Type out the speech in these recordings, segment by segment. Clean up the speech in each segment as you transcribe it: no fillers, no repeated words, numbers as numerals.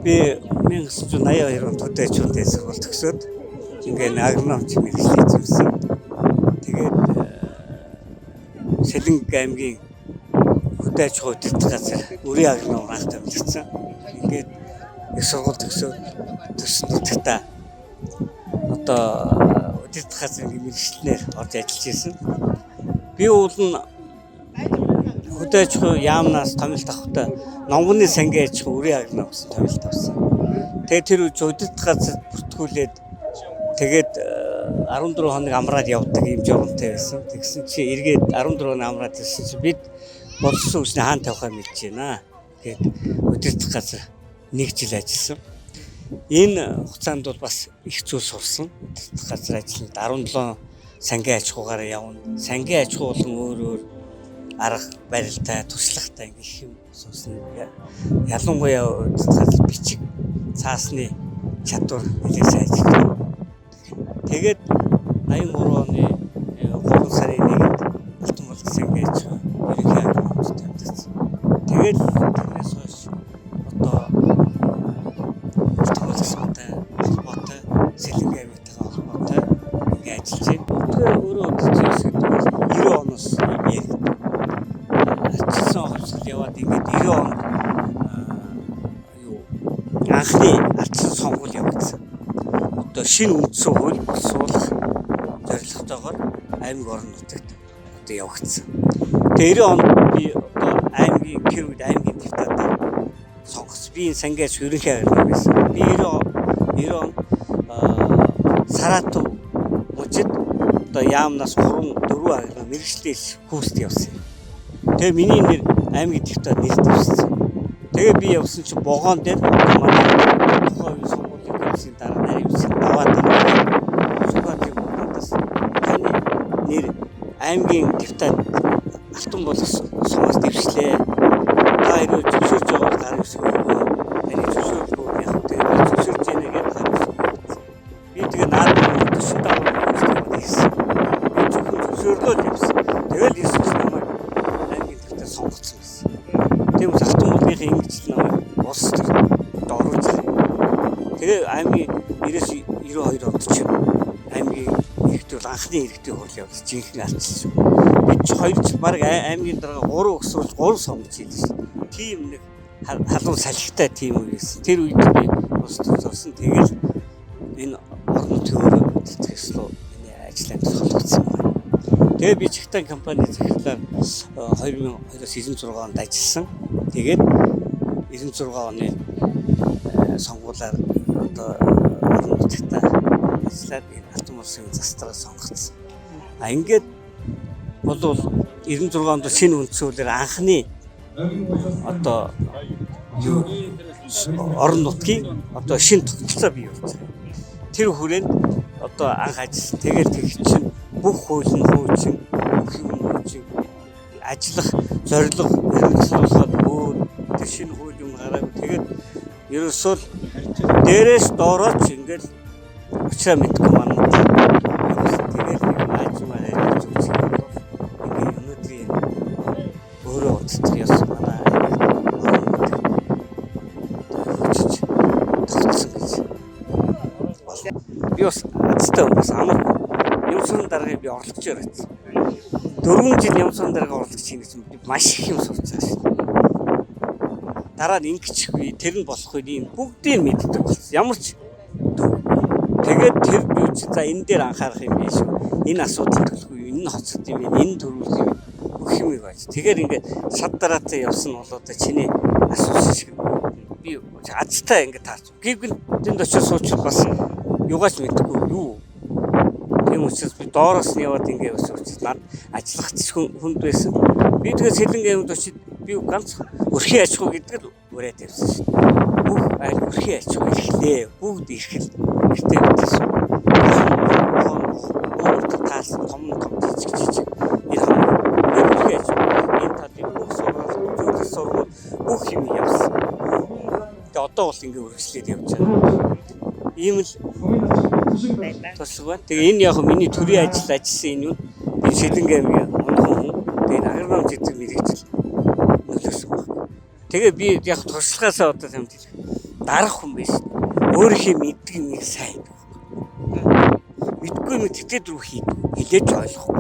Би 1982 онд хөдөөчүүдээ сургууль төгсөөд ингээд агрономч мэргэжил эзэмсэн. Тэгээд Сэлэнг аймгийн хөдөөч удирдах газар үрийн агроном анх томилогдсон. Ингээд их сургууль төгсөөд төссөн нутагтаа одоо удирдах газрын мэргэжлээр орж ажиллаж ирсэн. Би уул нь хөдөөч яамнаас томилт авахдаа номгоны сангийн аж ахуй үрийн агроном гэсэн томилт авсан. Тэгээд тэр үеч удирдах газар бүртгүүлээд тэгээд 14 хоног амраад явдаг юм журамтай байсан. Тэгсэн чи эргээд 14 хоног амраад ирсэн чи бид боловсон хүчний хаан тавихаа мэдж байна. Тэгээд удирдах газар 1 жил ажилласан. Энэ хугацаанд бол бас их зүйл сурсан. Удирдах газар ажиллаад 17 сангийн аж ахуйгаараа явна. Сангийн аж ахуй болон өөр арга барилтай, туршлагатай их юм сурсан. Ялангуяа удирдах газар бичиг цаасны чадвар нэлээд сайн ажиллав. Тэгээд 83 оны 3 сарын 1-нд Алтан булган сангийн аж ахуй ерөнхий агроnomч тавьчихсан. Тэгээд тэрнээс хойш одоо Алтан булган сантай холбоотой Сэлэнг аймагтайгаа холбоотой ингээд ажиллаж байна. Тэгэхээр өөрөө үзчихсэн гэдэг бол 90 оноос яригдсан. Ачсан хувьсгал яваад ингээд 90 онд анхны ардсан сонгуул явагдсан. Одоо шинэ үндсэн хууль боловсруулах зорилготойгоор аймаг орон нутагт одоо явагдсан. Тэгээ 90 онд би одоо аймгийн тэр үед аймгийн депутатаар сонгогдсон. Би энэ сангийн аж ерөнхий агроном байсан. Би 90 он Саратов мужид одоо яамнаас 3-4 агроном мэргэжлээс курст явсан. Тэгээ миний нэр аймгийн депутат нэр дэвшсэн. Тэгээ би явсан чинь богоон дээр манай тухайн сонгуулийн комиссийн дараа нарийн үсэг даваад сугаалын богоноос таны нэр аймгийн депутат Алтан булган сумаас дэвшлээ. Та хэрэг зөвшөөрж байгаа гарын үсэг өгөө. Таны зөвшөөрөлгүй яг тэгээ зөвшөөрж яана гэж гарын үсэг. Би тэгээ наад төсөв дагуулсан гэсэн. Би зөвшөөрлөө гэсэн. Тэгэл Иесус намайг аймгийн депутат сонгоцсон гэсэн. Тийм Алтан булганы ингэж намайг улс төрөнд оруулсан. Тэгээ аймгийн 92 онд чинь аймгийн иргэдүүд анхны иргэдийн хурал явуулсан жинхэнэ ардчилсан. Бид ч 2 жил баг аймгийн дараа 3 өсвөлж 3 сонгож ийлсэн. Тийм нэг халуун салхитай тийм үе гэсэн. Тэр үед би улс төр зорсон. Тэгэл энэ орон төвөөр төсөл миний ажлын холбогдсон байна. Тэгээ би Чигтан компани захирлаар 2006 онд ажилласан. Тэгээд 96 оны сонгуулиар одоо орон нутагтаа ажиллаад энэ Алтан булган застраа сонгогдсон. Ингээд бол 96 онд шинэ үндсэн хуулиар анхны одоо орон нутгийн одоо шинэ тогтолцоо бий болсон. Тэр хүрээнд одоо анх ажилласан. Тэгээд тэгэх чинь бүх хууль нь хуучин, бүх юм хуучин ажиллах зорилго хэрэгжүүлэхэд өөр тэр шинэ хууль юм гараад тэгээд ерөөсөө дээрээс доорооч ингээл учраа мэдгүй маань. Тэгээд аажмаар ажиллаж үзэх юм бол ингээд өнөөдрийн өөрөө удирдах ёс манай би бас азтай хүмүүс амар юмсан дараагийн би орлогч байсан. 4 жил юмсан дараагийн орлогч чинь би маш их юм сурч байгаа шин. Дараа нь ингэчихгүй тэр нь болохгүй юм бүгдийг мэддэг болсон. Ямар ч тэгээд тэр юу ч за энэ дээр анхаарах юм биш. Энэ асуудал төлөхгүй энэ хоцрол юм энэ төрүүл юм бүх юм байж. Тэгэхээр ингээд сад дараатай явсан бол одоо чиний асуудал шиг би азтай ингээд таарч. Гівгэн тэнд очиж суучвал бас юугаач мэдгүй юу. Тийм учраас би доороос нь яваад ингээд өсөж над ажиллах хүнд байсан. Би тэгээ Сэлэнг аймагт очиж би ганц өрхийн аж ахуй гэдэг л ураад явсан шин. Бүх аль өрхийн аж ахуй ирэхлээ. Бүгд ирэхэл гэртээ битсэн. Өөртөө таасан том жижиг энэ өрхийн аж ахуй энэ талын бүх сургууль бүх юм явсан. Тэгээ одоо бол ингээд үргэлжлээд явж байгаа. Ийм л туслага. Тэгээ энэ яг миний төрийн ажил ажилласан энэ юу энэ Сэлэнг аймгийн хүн. Тэгээ агроном зэрэг мэрэгжил нөлөөсөн баг. Тэгээ би яг туршлагаасаа одоо тэмдэглэв. дарах хүн биш. Өөрийнхөө мэддэг нэг сайн. Мэдгүй мэд тэтгэд рүү хийдэг. Хилээж ойлгохгүй.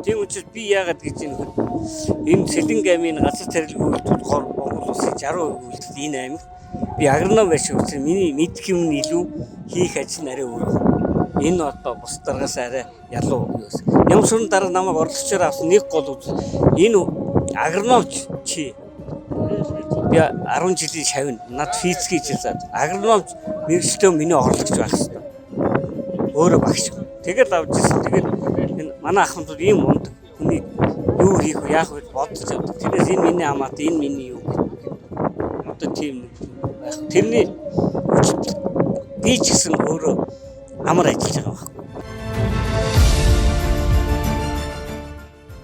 Тийм учраас би яагаад гэж энэ Сэлэнг аймгийн газар тариалан үйлдвэрлэл Монгол улсын 60% үйлдэлд энэ аймаг би агроном биш учраас миний мэдх юм нь илүү хийх ажил нь арай өөр. Энэ одоо бус дараагаас арай ялуу юу вэ? Ямар ч дараа намайг орлогчоор авсан нэг гол үз. Энэ агрономч чи би 10 жилийн шавна. Над физик хийж заад. Агрономч мэргэжлөө миний орлогч байх хэрэгтэй. Өөрөө багш. Тэгэл авч ирсэн. Тэгэл энэ манай ахмадууд ийм ундаг. Хүний юу хийх вэ, яах вэ бодож явдаг. Тэрээс энэ миний амаад, энэ миний юу гэдэг. Одоо тийм байх. Тэрний би ч гэсэн өөрөө амар ажиллаж байгаа байхгүй.